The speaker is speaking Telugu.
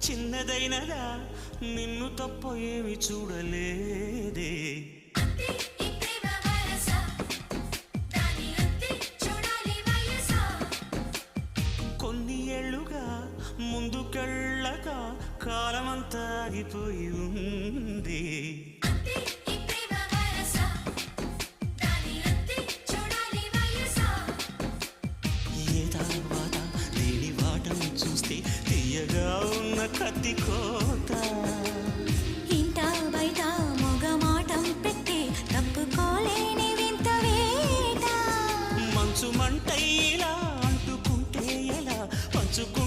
చిన్నదైనదా నిన్ను తప్ప ఏమి చూడలేదే కొన్ని ఏళ్ళుగా ముందుకెళ్ళక కాలమంతా ఆగిపోయి ఉంది ఏ తర్వాత దేని వాటను చూస్తే తీయగా ఉన్న కత్తి కోత ఇంట బయట మొగమాటం పెట్టి తప్పుకోలేని వింత వేట మంచు మంట ఇలా అంటుకుంటే ఎలా పంచుకు